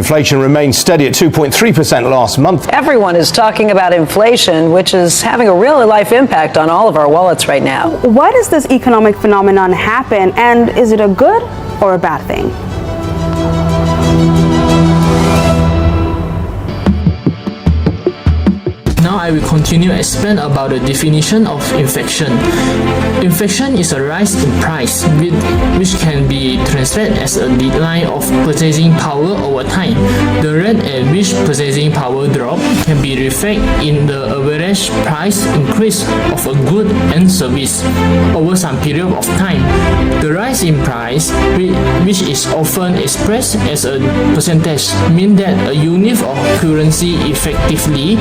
inflation remained steady at 2.3% last month. Everyone is talking about inflation, which is having a real-life impact on all of our wallets right now. Why does this economic phenomenon happen, and is it a good or a bad thing? Now I will continue to explain about the definition of inflation. Inflation is a rise in price, which can be translated as a decline of purchasing power over time. The rate at which purchasing power drop can be reflected in the average price increase of a good and service over some period of time. The rise in price, which is often expressed as a percentage, means that a unit of currency effectively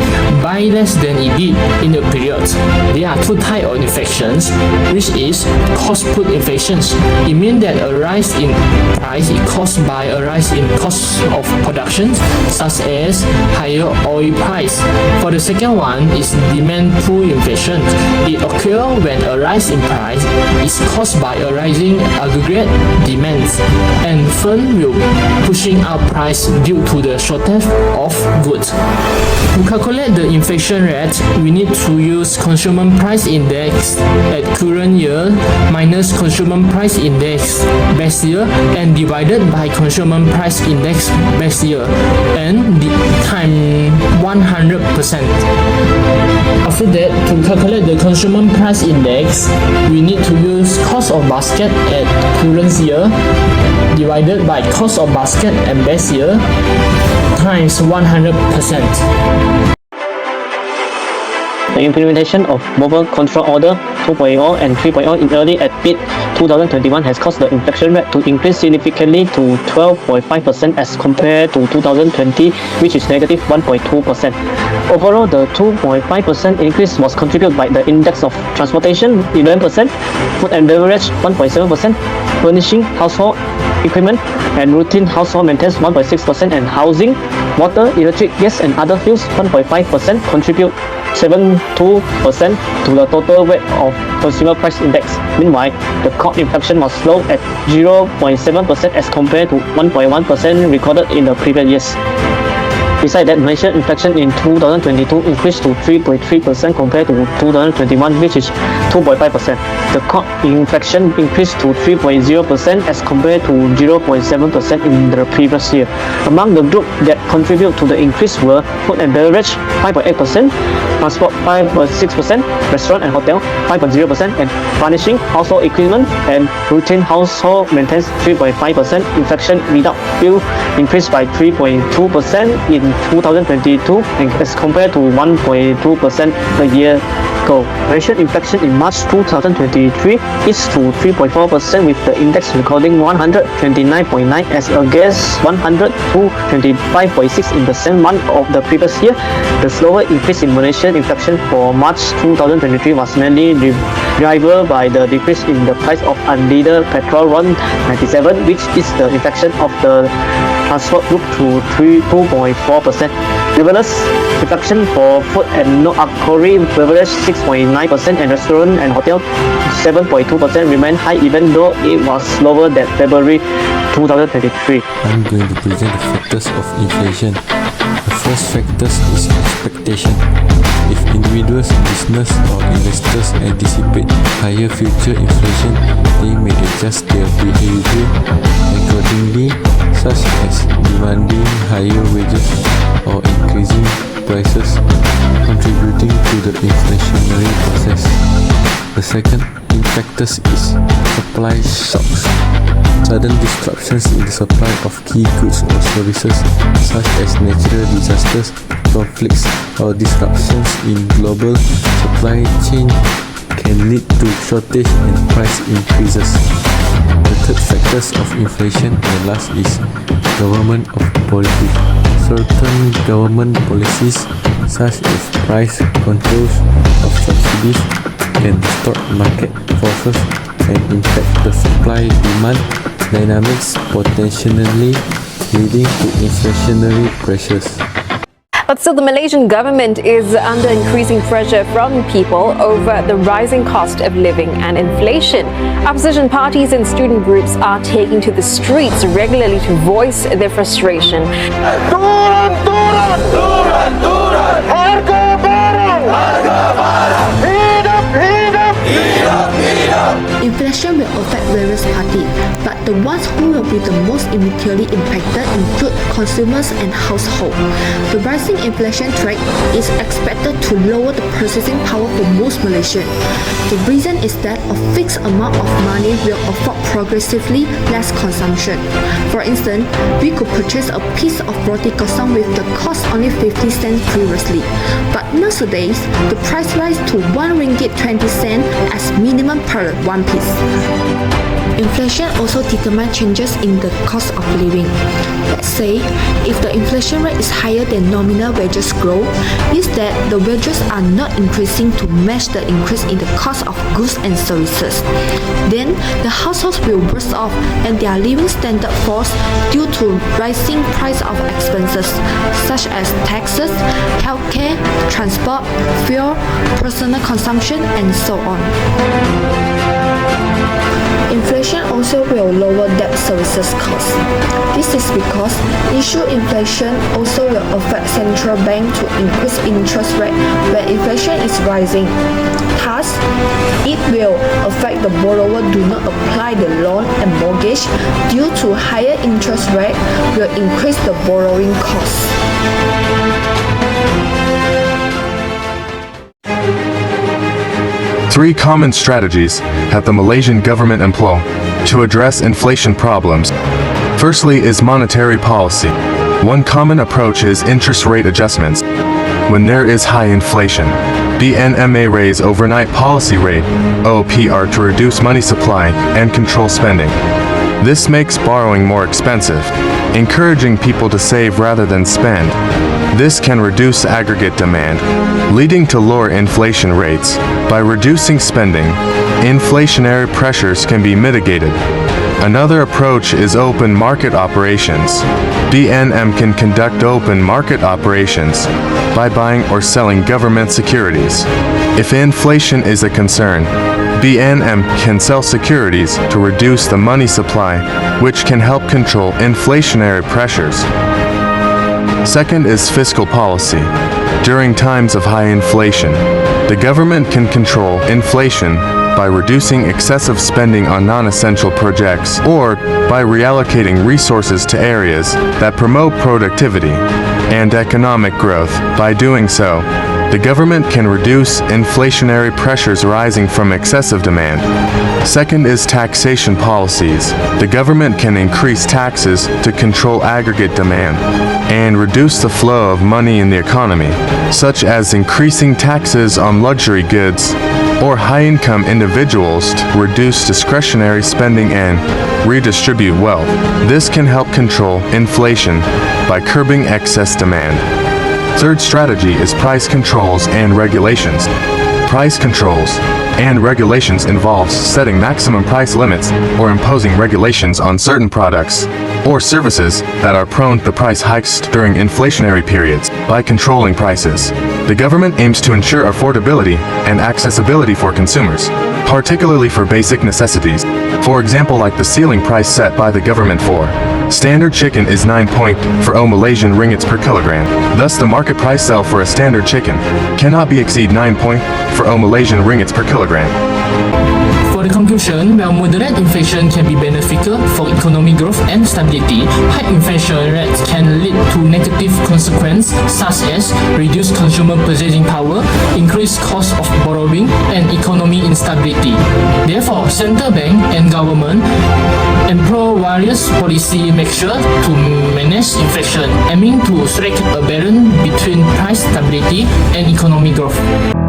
buys less than it did in the period. There are two types of inflations, which is cost-push inflations. It means that a rise in price is caused by a rise in cost of production, such as higher oil price. For the second one is demand-pull inflation. It occurs when a rise in price is caused by a rising aggregate demands, and firms will pushing up price due to the shortage of goods. To calculate the inflation rate, we need to use consumer price index at current year minus consumer price index base year and divided by consumer price index base year and time 100%. After that, to calculate the consumer price index, we need to use cost of basket at current year divided by cost of basket at base year times 100%. The implementation of Mobile Control Order 2.0 and 3.0 in early April 2021 has caused the inflation rate to increase significantly to 12.5% as compared to 2020, which is negative 1.2%. Overall, the 2.5% increase was contributed by the index of transportation 11%, food and beverage 1.7%, furnishing, household equipment and routine household maintenance 1.6%, and housing, water, electric, gas and other fuels 1.5% contribute 72% to the total weight of consumer price index. Meanwhile, the core inflation was low at 0.7% as compared to 1.1% recorded in the previous years. Besides that, Malaysia inflation in 2022 increased to 3.3% compared to 2021, which is 2.5%. The core inflation increased to 3.0% as compared to 0.7% in the previous year. Among the group that contribute to the increase were food and beverage 5.8%, transport 5.6%, restaurant and hotel 5.0%, and furnishing, household equipment and routine household maintenance 3.5%. Inflation without fuel increased by 3.2% in 2022 as compared to 1.2% a year ago. Malaysian inflation in March 2023 is to 3.4%, with the index recording 129.9 as against 125.6 in the same month of the previous year. The slower increase in Malaysian inflation for March 2023 was mainly driven by the decrease in the price of unleaded petrol RON97, which is the inflation of the transport group to 2.4%. Nevertheless, inflation for food and non-alcoholic beverage 6.9% and restaurant and hotel 7.2% remain high, even though it was lower than February 2023. I'm going to present the factors of inflation. The first factor is expectation. If individuals, business or investors anticipate higher future inflation, they may adjust their behavior accordingly, such as demanding higher wages or increasing prices, contributing to the inflationary process. The second factor is supply shocks. Sudden disruptions in the supply of key goods or services, such as natural disasters, conflicts, or disruptions in global supply chain, can lead to shortage and price increases. The third factors of inflation and last is government of policy. Certain government policies, such as price controls of subsidies and stock market forces, can impact the supply-demand dynamics, potentially leading to inflationary pressures. But still, the Malaysian government is under increasing pressure from people over the rising cost of living and inflation. Opposition parties and student groups are taking to the streets regularly to voice their frustration. Inflation will affect various parties, but the ones who will be the most immediately impacted include consumers and households. The rising inflation rate is expected to lower the purchasing power for most Malaysians. The reason is that a fixed amount of money will afford progressively less consumption. For instance, we could purchase a piece of roti kosong with the cost only 50 cents previously, but nowadays the price rise to 1 ringgit 20 cents as minimum per one piece. Inflation also determines changes in the cost of living. Let's say, if the inflation rate is higher than nominal wages growth, means that the wages are not increasing to match the increase in the cost of goods and services. Then, the households will worse off and their living standard falls due to rising price of expenses such as taxes, healthcare, transport, fuel, personal consumption, and so on. Inflation also will lower debt services costs. This is because issue inflation also will affect central bank to increase interest rate when inflation is rising. Thus, it will affect the borrower do not apply the loan and mortgage due to higher interest rate will increase the borrowing costs. Three common strategies that the Malaysian government employ to address inflation problems. Firstly is monetary policy. One common approach is interest rate adjustments. When there is high inflation, BNM may raise overnight policy rate, OPR, to reduce money supply and control spending. This makes borrowing more expensive, encouraging people to save rather than spend. This can reduce aggregate demand, leading to lower inflation rates. By reducing spending, inflationary pressures can be mitigated. Another approach is open market operations. BNM can conduct open market operations by buying or selling government securities. If inflation is a concern, BNM can sell securities to reduce the money supply, which can help control inflationary pressures. Second is fiscal policy. During times of high inflation, the government can control inflation by reducing excessive spending on non-essential projects or by reallocating resources to areas that promote productivity and economic growth. By doing so, the government can reduce inflationary pressures arising from excessive demand. Second is taxation policies. The government can increase taxes to control aggregate demand and reduce the flow of money in the economy, such as increasing taxes on luxury goods or high-income individuals to reduce discretionary spending and redistribute wealth. This can help control inflation by curbing excess demand. Third strategy is price controls and regulations. Price controls and regulations involves setting maximum price limits or imposing regulations on certain products or services that are prone to price hikes during inflationary periods. By controlling prices, the government aims to ensure affordability and accessibility for consumers, particularly for basic necessities. For example, like the ceiling price set by the government for standard chicken is 9.40 Malaysian ringgits per kilogram. Thus, the market price sale for a standard chicken cannot be exceed 9.40 Malaysian ringgits per kilogram. For the conclusion, while moderate inflation can be beneficial for economic growth and stability, high inflation rates can lead to negative consequences such as reduced consumer purchasing power, increased cost of borrowing, and economic instability. Therefore, central bank and government employ various policy measures to manage inflation, aiming to strike a balance between price stability and economic growth.